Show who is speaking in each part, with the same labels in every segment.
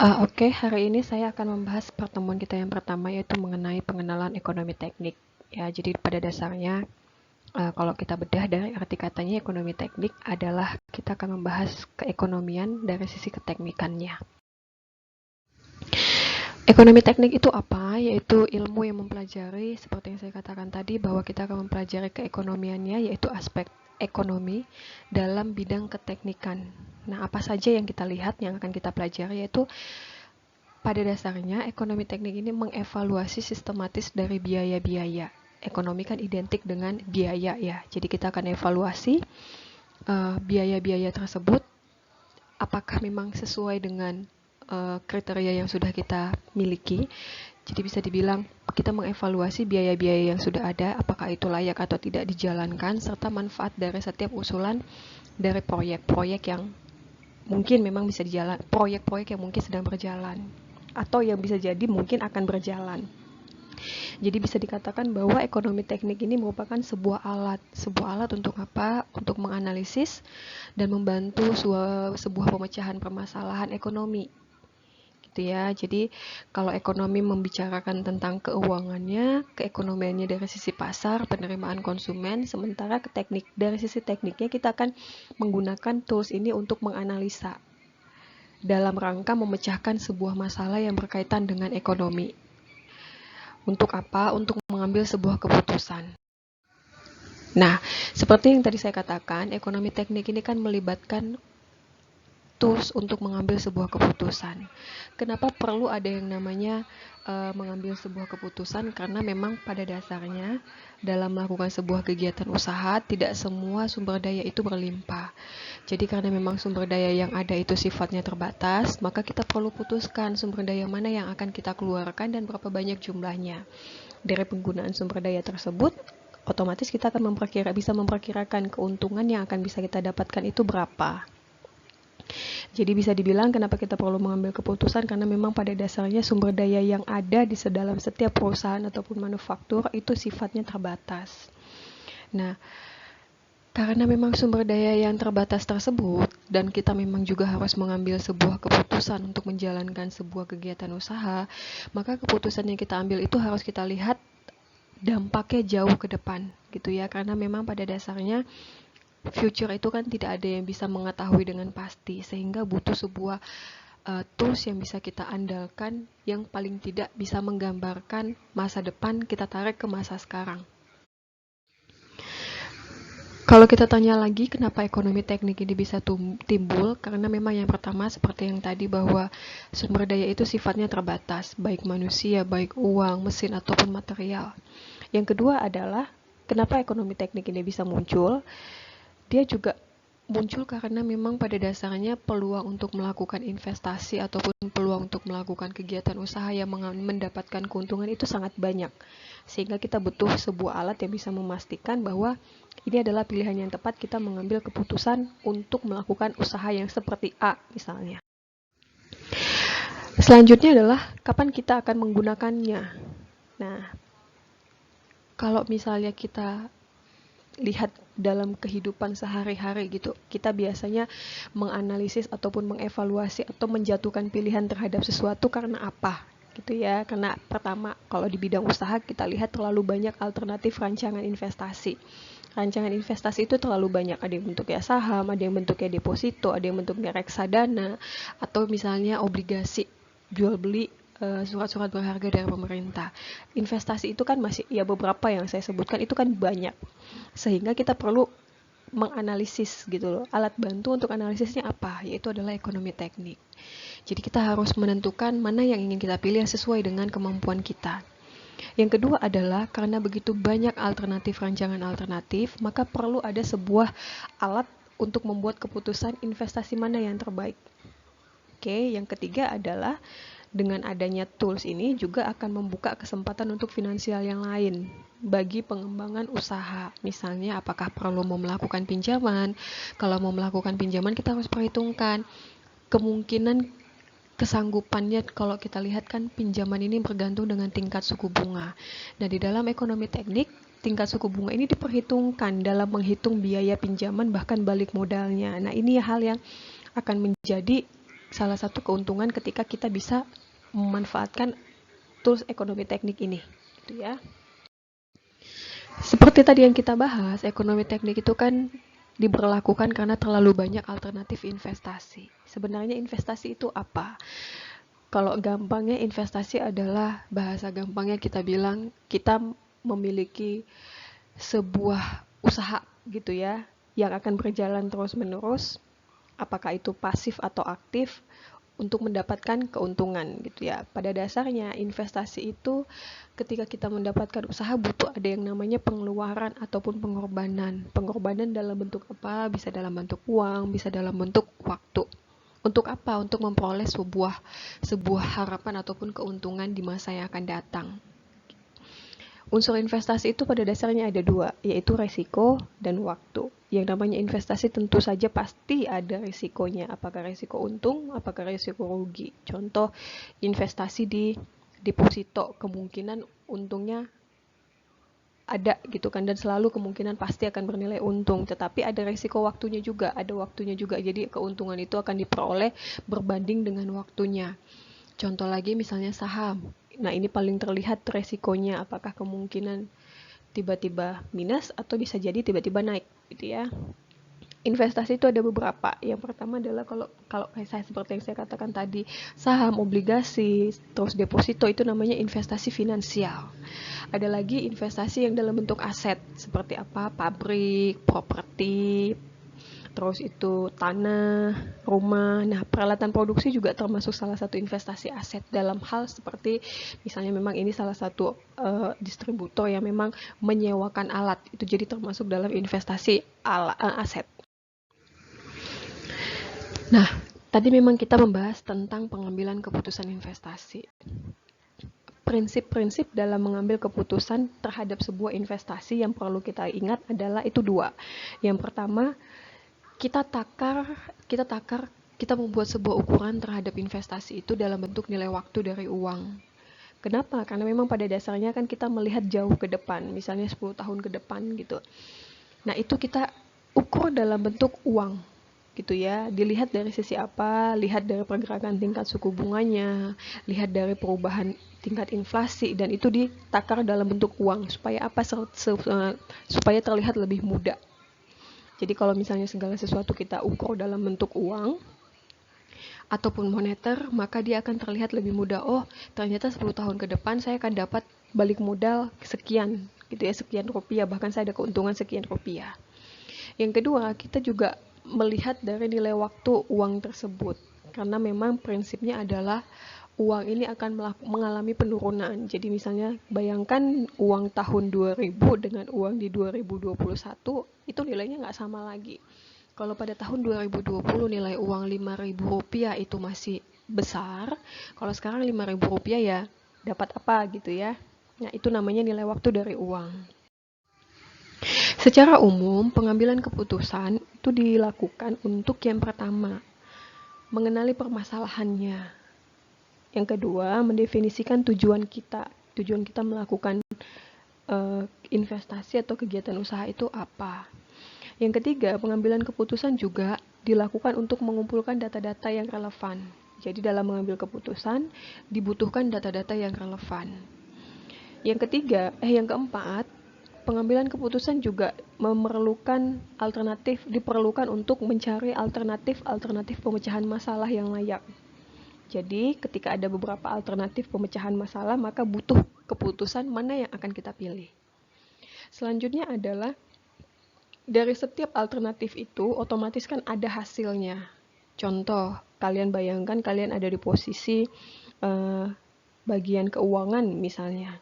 Speaker 1: Oke, hari ini saya akan membahas pertemuan kita yang pertama yaitu mengenai pengenalan ekonomi teknik. Ya, jadi pada dasarnya kalau kita bedah dari arti katanya ekonomi teknik adalah kita akan membahas keekonomian dari sisi keteknikannya. Ekonomi teknik itu apa? Yaitu ilmu yang mempelajari seperti yang saya katakan tadi bahwa kita akan mempelajari keekonomiannya yaitu aspek ekonomi dalam bidang keteknikan. Nah, apa saja yang kita lihat yang akan kita pelajari yaitu pada dasarnya, ekonomi teknik ini mengevaluasi sistematis dari biaya-biaya. Ekonomi kan identik dengan biaya ya. Jadi kita akan evaluasi biaya-biaya tersebut apakah memang sesuai dengan kriteria yang sudah kita miliki. Jadi bisa dibilang kita mengevaluasi biaya-biaya yang sudah ada, apakah itu layak atau tidak dijalankan, serta manfaat dari setiap usulan dari proyek-proyek yang mungkin memang bisa dijalan, proyek-proyek yang mungkin sedang berjalan atau yang bisa jadi mungkin akan berjalan. Jadi bisa dikatakan bahwa ekonomi teknik ini merupakan sebuah alat untuk apa? Untuk menganalisis dan membantu sebuah pemecahan permasalahan ekonomi. Gitu ya. Jadi kalau ekonomi membicarakan tentang keuangannya, keekonomiannya dari sisi pasar, penerimaan konsumen, sementara dari sisi tekniknya kita akan menggunakan tools ini untuk menganalisa dalam rangka memecahkan sebuah masalah yang berkaitan dengan ekonomi. Untuk apa? Untuk mengambil sebuah keputusan. Nah, seperti yang tadi saya katakan, ekonomi teknik ini kan melibatkan tools untuk mengambil sebuah keputusan. Kenapa perlu ada yang namanya mengambil sebuah keputusan? Karena memang pada dasarnya dalam melakukan sebuah kegiatan usaha tidak semua sumber daya itu berlimpah. Jadi karena memang sumber daya yang ada itu sifatnya terbatas, maka kita perlu putuskan sumber daya mana yang akan kita keluarkan dan berapa banyak jumlahnya. Dari penggunaan sumber daya tersebut, otomatis kita akan bisa memperkirakan keuntungan yang akan bisa kita dapatkan itu berapa. Jadi bisa dibilang kenapa kita perlu mengambil keputusan karena memang pada dasarnya sumber daya yang ada di dalam setiap perusahaan ataupun manufaktur itu sifatnya terbatas. Nah, karena memang sumber daya yang terbatas tersebut dan kita memang juga harus mengambil sebuah keputusan untuk menjalankan sebuah kegiatan usaha, maka keputusan yang kita ambil itu harus kita lihat dampaknya jauh ke depan gitu ya, karena memang pada dasarnya future itu kan tidak ada yang bisa mengetahui dengan pasti, sehingga butuh sebuah tools yang bisa kita andalkan yang paling tidak bisa menggambarkan masa depan kita tarik ke masa sekarang. Kalau kita tanya lagi kenapa ekonomi teknik ini bisa timbul, karena memang yang pertama seperti yang tadi bahwa sumber daya itu sifatnya terbatas, baik manusia, baik uang, mesin, ataupun material. Yang kedua adalah kenapa ekonomi teknik ini bisa muncul, dia juga muncul karena memang pada dasarnya peluang untuk melakukan investasi ataupun peluang untuk melakukan kegiatan usaha yang mendapatkan keuntungan itu sangat banyak. Sehingga kita butuh sebuah alat yang bisa memastikan bahwa ini adalah pilihan yang tepat kita mengambil keputusan untuk melakukan usaha yang seperti A misalnya. Selanjutnya adalah kapan kita akan menggunakannya. Nah, kalau misalnya kita lihat dalam kehidupan sehari-hari gitu, kita biasanya menganalisis ataupun mengevaluasi atau menjatuhkan pilihan terhadap sesuatu karena apa gitu ya. Karena pertama, kalau di bidang usaha kita lihat terlalu banyak alternatif rancangan investasi. Rancangan investasi itu terlalu banyak, ada yang bentuknya saham, ada yang bentuknya deposito, ada yang bentuknya reksadana, atau misalnya obligasi jual beli surat-surat berharga dari pemerintah. Investasi itu kan masih ya beberapa yang saya sebutkan itu kan banyak. Sehingga kita perlu menganalisis gitu loh. Alat bantu untuk analisisnya apa? Yaitu adalah ekonomi teknik. Jadi kita harus menentukan mana yang ingin kita pilih sesuai dengan kemampuan kita. Yang kedua adalah karena begitu banyak alternatif rancangan alternatif, maka perlu ada sebuah alat untuk membuat keputusan investasi mana yang terbaik. Oke, yang ketiga adalah dengan adanya tools ini juga akan membuka kesempatan untuk finansial yang lain bagi pengembangan usaha. Misalnya apakah perlu mau melakukan pinjaman? Kalau mau melakukan pinjaman kita harus perhitungkan kemungkinan kesanggupannya. Kalau kita lihat kan pinjaman ini bergantung dengan tingkat suku bunga. Nah, di dalam ekonomi teknik tingkat suku bunga ini diperhitungkan dalam menghitung biaya pinjaman bahkan balik modalnya. Nah, ini hal yang akan menjadi salah satu keuntungan ketika kita bisa memanfaatkan tools ekonomi teknik ini, gitu ya. Seperti tadi yang kita bahas, ekonomi teknik itu kan diberlakukan karena terlalu banyak alternatif investasi. Sebenarnya investasi itu apa? Kalau gampangnya investasi adalah, bahasa gampangnya kita bilang, kita memiliki sebuah usaha gitu ya, yang akan berjalan terus-menerus, apakah itu pasif atau aktif, untuk mendapatkan keuntungan gitu ya. Pada dasarnya investasi itu ketika kita mendapatkan usaha butuh ada yang namanya pengeluaran ataupun pengorbanan. Pengorbanan dalam bentuk apa? Bisa dalam bentuk uang, bisa dalam bentuk waktu. Untuk apa? Untuk memperoleh sebuah harapan ataupun keuntungan di masa yang akan datang. Unsur investasi itu pada dasarnya ada dua, yaitu resiko dan waktu. Yang namanya investasi tentu saja pasti ada risikonya. Apakah risiko untung, apakah risiko rugi. Contoh investasi di deposito, kemungkinan untungnya ada gitu kan, dan selalu kemungkinan pasti akan bernilai untung, tetapi ada risiko waktunya juga, jadi keuntungan itu akan diperoleh berbanding dengan waktunya. Contoh lagi misalnya saham. Nah, ini paling terlihat resikonya, apakah kemungkinan tiba-tiba minus atau bisa jadi tiba-tiba naik gitu ya. Investasi itu ada beberapa. Yang pertama adalah kalau saya seperti yang saya katakan tadi, saham, obligasi, terus deposito, itu namanya investasi finansial. Ada lagi investasi yang dalam bentuk aset, seperti apa? Pabrik, properti, terus itu tanah, rumah. Nah, peralatan produksi juga termasuk salah satu investasi aset, dalam hal seperti misalnya memang ini salah satu distributor yang memang menyewakan alat, itu jadi termasuk dalam investasi aset. Nah, tadi memang kita membahas tentang pengambilan keputusan investasi. Prinsip-prinsip dalam mengambil keputusan terhadap sebuah investasi yang perlu kita ingat adalah itu dua. Yang pertama, kita membuat sebuah ukuran terhadap investasi itu dalam bentuk nilai waktu dari uang. Kenapa? Karena memang pada dasarnya kan kita melihat jauh ke depan, misalnya 10 tahun ke depan gitu. Nah, itu kita ukur dalam bentuk uang gitu ya. Dilihat dari sisi apa? Lihat dari pergerakan tingkat suku bunganya, lihat dari perubahan tingkat inflasi, dan itu ditakar dalam bentuk uang supaya apa? Supaya terlihat lebih mudah. Jadi kalau misalnya segala sesuatu kita ukur dalam bentuk uang ataupun moneter, maka dia akan terlihat lebih mudah. Oh, ternyata 10 tahun ke depan saya akan dapat balik modal sekian gitu ya, sekian rupiah, bahkan saya ada keuntungan sekian rupiah. Yang kedua, kita juga melihat dari nilai waktu uang tersebut, karena memang prinsipnya adalah uang ini akan mengalami penurunan. Jadi misalnya bayangkan uang tahun 2000 dengan uang di 2021, itu nilainya nggak sama lagi. Kalau pada tahun 2020 nilai uang Rp5.000 itu masih besar, kalau sekarang Rp5.000 ya dapat apa gitu ya. Nah, itu namanya nilai waktu dari uang. Secara umum, pengambilan keputusan itu dilakukan untuk yang pertama, mengenali permasalahannya. Yang kedua, mendefinisikan tujuan kita. Tujuan kita melakukan investasi atau kegiatan usaha itu apa. Yang ketiga, pengambilan keputusan juga dilakukan untuk mengumpulkan data-data yang relevan. Jadi dalam mengambil keputusan, dibutuhkan data-data yang relevan. Yang keempat, pengambilan keputusan juga diperlukan untuk mencari alternatif pemecahan masalah yang layak. Jadi, ketika ada beberapa alternatif pemecahan masalah, maka butuh keputusan mana yang akan kita pilih. Selanjutnya adalah dari setiap alternatif itu otomatis kan ada hasilnya. Contoh, kalian bayangkan kalian ada di posisi bagian keuangan misalnya.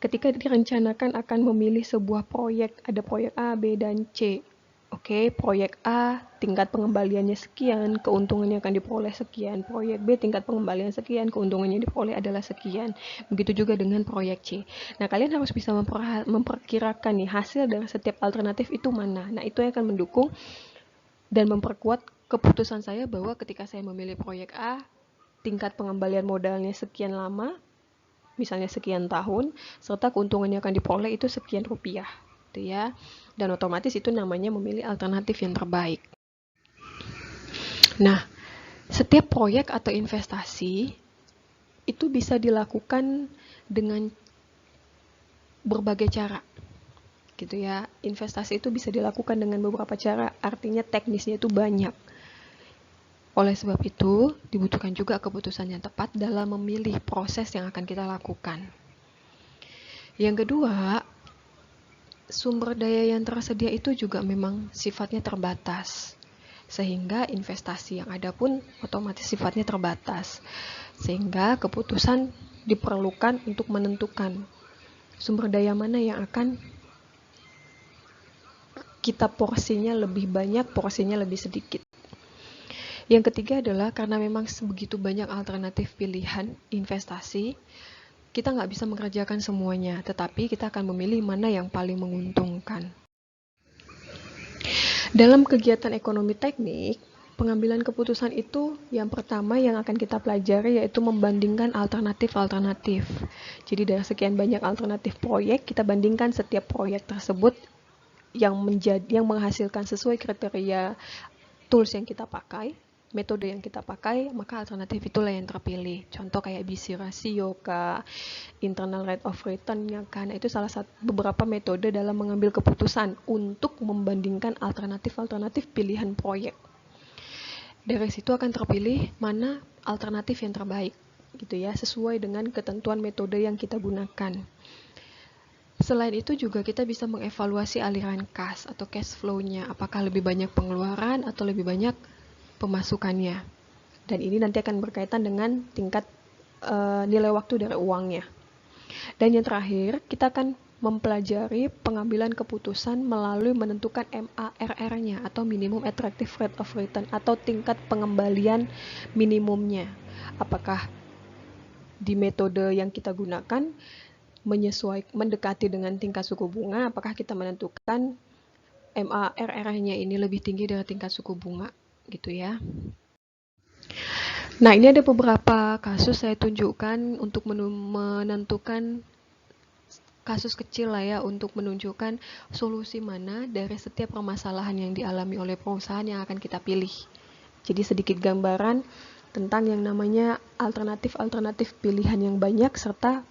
Speaker 1: Ketika direncanakan akan memilih sebuah proyek, ada proyek A, B, dan C. Oke, proyek A tingkat pengembaliannya sekian, keuntungannya akan diperoleh sekian. Proyek B tingkat pengembalian sekian, keuntungannya diperoleh adalah sekian. Begitu juga dengan proyek C. Nah, kalian harus bisa memperkirakan nih hasil dari setiap alternatif itu mana. Nah, itu yang akan mendukung dan memperkuat keputusan saya bahwa ketika saya memilih proyek A, tingkat pengembalian modalnya sekian lama, misalnya sekian tahun, serta keuntungannya akan diperoleh itu sekian rupiah, gitu ya. Dan otomatis itu namanya memilih alternatif yang terbaik. Nah, Setiap proyek atau investasi itu bisa dilakukan dengan berbagai cara, gitu ya. Investasi itu bisa dilakukan dengan beberapa cara, artinya teknisnya itu banyak. Oleh sebab itu, dibutuhkan juga keputusan yang tepat dalam memilih proses yang akan kita lakukan. Yang kedua, sumber daya yang tersedia itu juga memang sifatnya terbatas. Sehingga investasi yang ada pun otomatis sifatnya terbatas. Sehingga keputusan diperlukan untuk menentukan sumber daya mana yang akan kita porsinya lebih banyak, porsinya lebih sedikit. Yang ketiga adalah karena memang sebegitu banyak alternatif pilihan investasi, kita nggak bisa mengerjakan semuanya, tetapi kita akan memilih mana yang paling menguntungkan. Dalam kegiatan ekonomi teknik, pengambilan keputusan itu yang pertama yang akan kita pelajari yaitu membandingkan alternatif-alternatif. Jadi dari sekian banyak alternatif proyek, kita bandingkan setiap proyek tersebut yang menghasilkan sesuai kriteria tools yang kita pakai, metode yang kita pakai, maka alternatif itulah yang terpilih. Contoh kayak BC ratio, internal rate of return-nya kan, itu salah satu beberapa metode dalam mengambil keputusan untuk membandingkan alternatif-alternatif pilihan proyek. Dari situ akan terpilih mana alternatif yang terbaik, gitu ya, sesuai dengan ketentuan metode yang kita gunakan. Selain itu juga kita bisa mengevaluasi aliran kas atau cash flow-nya, apakah lebih banyak pengeluaran atau lebih banyak pemasukannya. Dan ini nanti akan berkaitan dengan tingkat nilai waktu dari uangnya. Dan yang terakhir, kita akan mempelajari pengambilan keputusan melalui menentukan MARR-nya atau minimum attractive rate of return atau tingkat pengembalian minimumnya. Apakah di metode yang kita gunakan mendekati dengan tingkat suku bunga, apakah kita menentukan MARR-nya ini lebih tinggi dari tingkat suku bunga, gitu ya. Nah, ini ada beberapa kasus saya tunjukkan untuk menentukan kasus kecil lah ya, untuk menunjukkan solusi mana dari setiap permasalahan yang dialami oleh perusahaan yang akan kita pilih. Jadi sedikit gambaran tentang yang namanya alternatif-alternatif pilihan yang banyak serta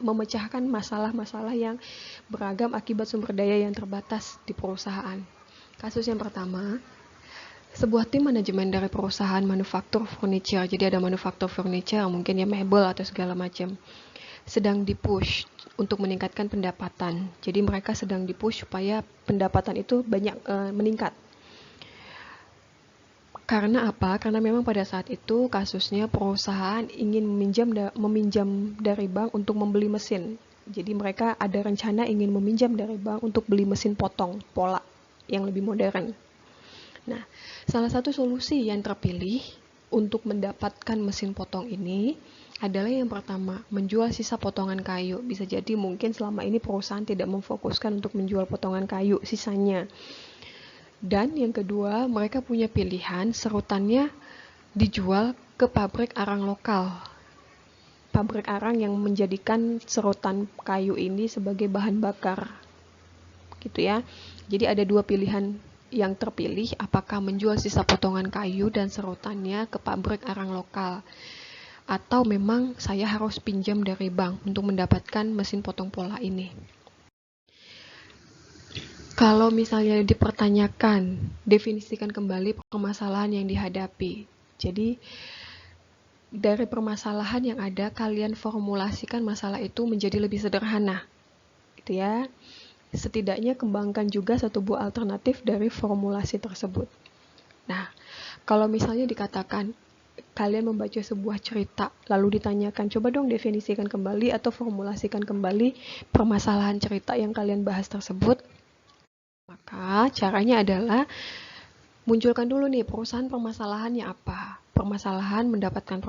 Speaker 1: memecahkan masalah-masalah yang beragam akibat sumber daya yang terbatas di perusahaan. Kasus yang pertama, sebuah tim manajemen dari perusahaan manufaktur furniture, jadi ada manufaktur furniture, mungkin ya mebel atau segala macam, sedang dipush untuk meningkatkan pendapatan. Jadi mereka sedang dipush supaya pendapatan itu banyak meningkat. Karena apa? Karena memang pada saat itu kasusnya perusahaan ingin meminjam dari bank untuk membeli mesin. Jadi mereka ada rencana ingin meminjam dari bank untuk beli mesin potong pola yang lebih modern. Nah, salah satu solusi yang terpilih untuk mendapatkan mesin potong ini adalah yang pertama, menjual sisa potongan kayu. Bisa jadi mungkin selama ini perusahaan tidak memfokuskan untuk menjual potongan kayu sisanya. Dan yang kedua, mereka punya pilihan serutannya dijual ke pabrik arang lokal. Pabrik arang yang menjadikan serutan kayu ini sebagai bahan bakar. Gitu ya. Jadi ada dua pilihan yang terpilih, apakah menjual sisa potongan kayu dan serutannya ke pabrik arang lokal. Atau memang saya harus pinjam dari bank untuk mendapatkan mesin potong pola ini. Kalau misalnya dipertanyakan, definisikan kembali permasalahan yang dihadapi. Jadi, dari permasalahan yang ada, kalian formulasikan masalah itu menjadi lebih sederhana. Gitu ya. Setidaknya kembangkan juga satu buah alternatif dari formulasi tersebut. Nah, kalau misalnya dikatakan, kalian membaca sebuah cerita, lalu ditanyakan, coba dong definisikan kembali atau formulasikan kembali permasalahan cerita yang kalian bahas tersebut. Maka caranya adalah munculkan dulu nih perusahaan permasalahannya apa. Permasalahan mendapatkan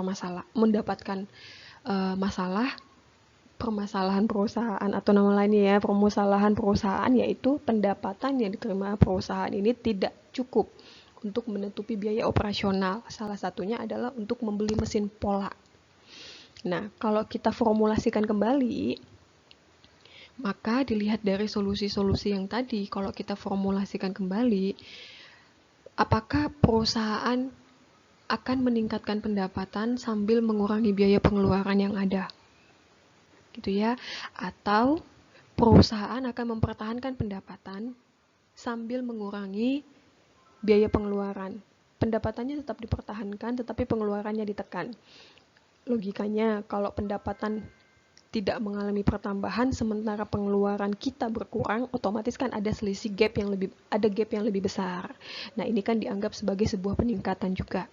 Speaker 1: masalah, permasalahan perusahaan atau nama lainnya ya, permasalahan perusahaan yaitu pendapatan yang diterima perusahaan ini tidak cukup untuk menutupi biaya operasional. Salah satunya adalah untuk membeli mesin pola. Nah, kalau kita formulasikan kembali, maka dilihat dari solusi-solusi yang tadi, kalau kita formulasikan kembali, apakah perusahaan akan meningkatkan pendapatan sambil mengurangi biaya pengeluaran yang ada. Gitu ya. Atau perusahaan akan mempertahankan pendapatan sambil mengurangi biaya pengeluaran. Pendapatannya tetap dipertahankan, tetapi pengeluarannya ditekan. Logikanya, kalau pendapatan tidak mengalami pertambahan sementara pengeluaran kita berkurang, otomatis kan ada selisih gap yang lebih besar. Nah, ini kan dianggap sebagai sebuah peningkatan juga.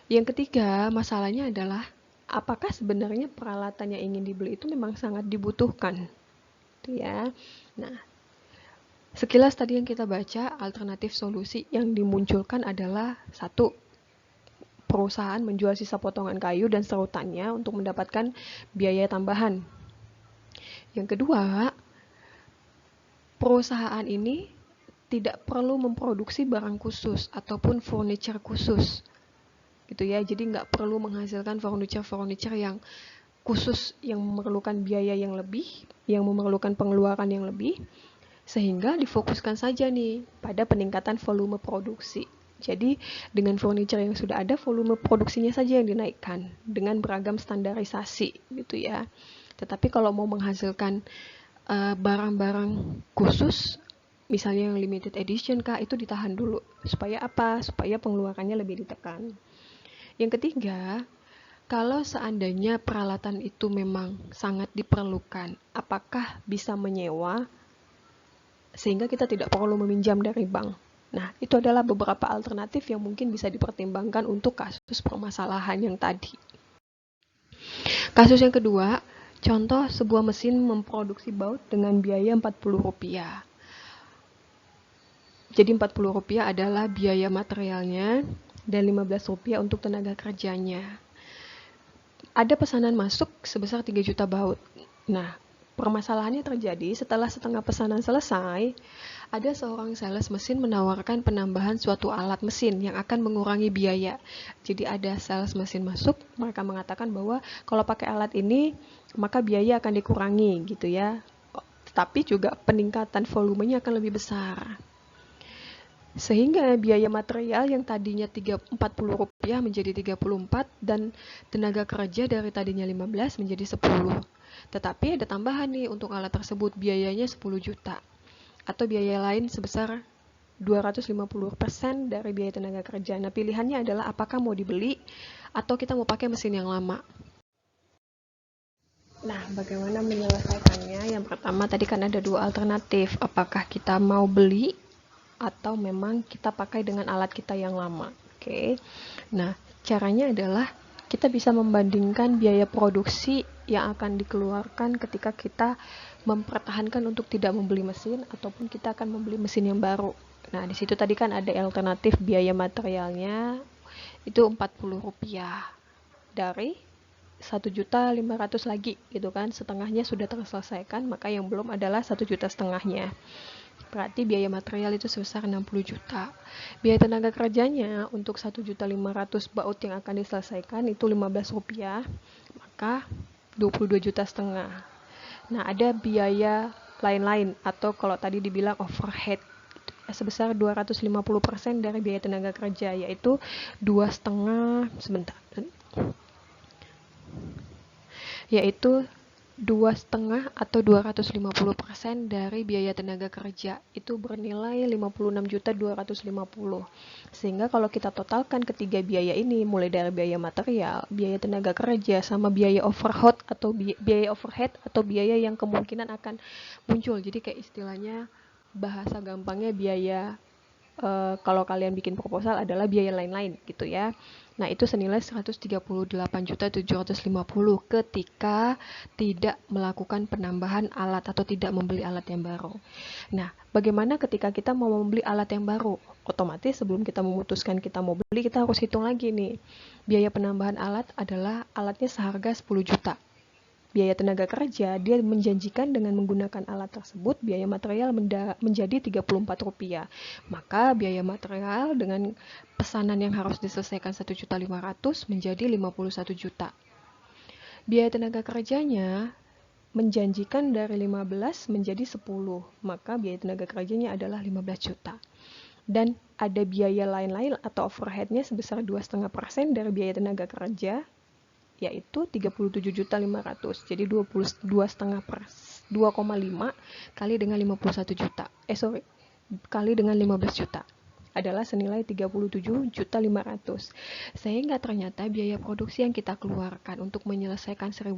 Speaker 1: Yang ketiga, masalahnya adalah apakah sebenarnya peralatan yang ingin dibeli itu memang sangat dibutuhkan? Itu ya. Nah, sekilas tadi yang kita baca, alternatif solusi yang dimunculkan adalah satu, perusahaan menjual sisa potongan kayu dan serutannya untuk mendapatkan biaya tambahan. Yang kedua, perusahaan ini tidak perlu memproduksi barang khusus ataupun furniture khusus. Gitu ya, jadi nggak perlu menghasilkan furniture yang khusus yang memerlukan biaya yang lebih, yang memerlukan pengeluaran yang lebih, sehingga difokuskan saja nih pada peningkatan volume produksi. Jadi dengan furniture yang sudah ada, volume produksinya saja yang dinaikkan dengan beragam standarisasi gitu ya. Tetapi kalau mau menghasilkan barang-barang khusus, misalnya yang limited edition kah, itu ditahan dulu. Supaya apa? Supaya pengeluarannya lebih ditekan. Yang ketiga, kalau seandainya peralatan itu memang sangat diperlukan, apakah bisa menyewa sehingga kita tidak perlu meminjam dari bank? Nah, itu adalah beberapa alternatif yang mungkin bisa dipertimbangkan untuk kasus permasalahan yang tadi. Kasus yang kedua, contoh sebuah mesin memproduksi baut dengan biaya Rp40. Jadi Rp40 adalah biaya materialnya dan Rp15 untuk tenaga kerjanya. Ada pesanan masuk sebesar 3 juta baut. Nah, permasalahannya terjadi setelah setengah pesanan selesai, ada seorang sales mesin menawarkan penambahan suatu alat mesin yang akan mengurangi biaya. Jadi ada sales mesin masuk, mereka mengatakan bahwa kalau pakai alat ini, maka biaya akan dikurangi gitu ya. Tetapi juga peningkatan volumenya akan lebih besar. Sehingga biaya material yang tadinya Rp40 menjadi 34 dan tenaga kerja dari tadinya 15 menjadi 10. Tetapi ada tambahan nih untuk alat tersebut, biayanya 10 juta. Atau biaya lain sebesar 250% dari biaya tenaga kerja. Nah, pilihannya adalah apakah mau dibeli atau kita mau pakai mesin yang lama. Nah, bagaimana menyelesaikannya? Yang pertama tadi kan ada dua alternatif. Apakah kita mau beli atau memang kita pakai dengan alat kita yang lama. Oke. Nah, caranya adalah kita bisa membandingkan biaya produksi yang akan dikeluarkan ketika kita mempertahankan untuk tidak membeli mesin ataupun kita akan membeli mesin yang baru. Nah, di situ tadi kan ada alternatif biaya materialnya itu Rp40 dari 1.500.000 lagi gitu kan, setengahnya sudah terselesaikan, maka yang belum adalah 1,5 juta. Berarti biaya material itu sebesar 60 juta. Biaya tenaga kerjanya untuk 1.500.000 baut yang akan diselesaikan itu Rp15, maka 22,5 juta. Nah, ada biaya lain-lain atau kalau tadi dibilang overhead sebesar 250% dari biaya tenaga kerja, yaitu 2,5 yaitu 2,5 atau 250% dari biaya tenaga kerja, itu bernilai 56.250. Sehingga kalau kita totalkan ketiga biaya ini, mulai dari biaya material, biaya tenaga kerja, sama biaya overhead atau biaya yang kemungkinan akan muncul. Jadi kayak istilahnya, bahasa gampangnya biaya kalau kalian bikin proposal adalah biaya lain-lain gitu ya. Nah, itu senilai 138.750 ketika tidak melakukan penambahan alat atau tidak membeli alat yang baru. Nah, bagaimana ketika kita mau membeli alat yang baru? Otomatis sebelum kita memutuskan kita mau beli, kita harus hitung lagi nih. Biaya penambahan alat adalah alatnya seharga 10 juta. Biaya tenaga kerja, dia menjanjikan dengan menggunakan alat tersebut, biaya material menjadi Rp34. Maka biaya material dengan pesanan yang harus diselesaikan 1.500.000 menjadi 51 juta. Biaya tenaga kerjanya menjanjikan dari 15 menjadi 10, maka biaya tenaga kerjanya adalah 15 juta. dan ada biaya lain-lain atau overheadnya sebesar 2,5% dari biaya tenaga kerja, yaitu 37.500.000. Jadi 2,5 kali dengan 51 juta. Kali dengan 15 juta adalah senilai 37.500.000. Sehingga ternyata biaya produksi yang kita keluarkan untuk menyelesaikan 1.500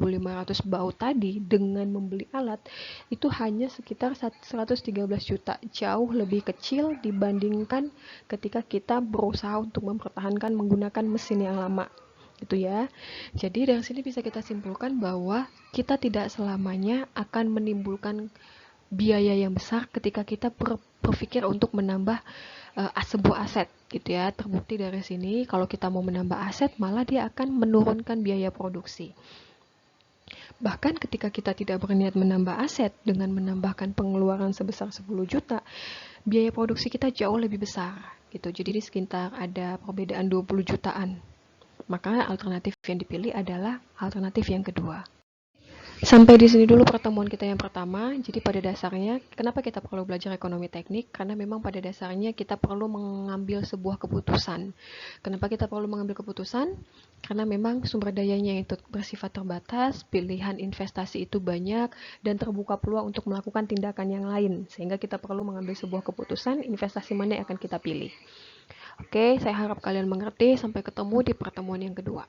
Speaker 1: baut tadi dengan membeli alat itu hanya sekitar 113 juta, jauh lebih kecil dibandingkan ketika kita berusaha untuk mempertahankan menggunakan mesin yang lama. Gitu ya. Jadi dari sini bisa kita simpulkan bahwa kita tidak selamanya akan menimbulkan biaya yang besar ketika kita berpikir untuk menambah sebuah aset gitu ya. Terbukti dari sini kalau kita mau menambah aset malah dia akan menurunkan biaya produksi. Bahkan ketika kita tidak berniat menambah aset dengan menambahkan pengeluaran sebesar 10 juta, biaya produksi kita jauh lebih besar gitu. Jadi sekitar ada perbedaan 20 jutaan. Maka alternatif yang dipilih adalah alternatif yang kedua. Sampai di sini dulu pertemuan kita yang pertama. Jadi pada dasarnya, kenapa kita perlu belajar ekonomi teknik? Karena memang pada dasarnya kita perlu mengambil sebuah keputusan. Kenapa kita perlu mengambil keputusan? Karena memang sumber dayanya itu bersifat terbatas, pilihan investasi itu banyak, dan terbuka peluang untuk melakukan tindakan yang lain. Sehingga kita perlu mengambil sebuah keputusan, investasi mana yang akan kita pilih. Oke, saya harap kalian mengerti. Sampai ketemu di pertemuan yang kedua.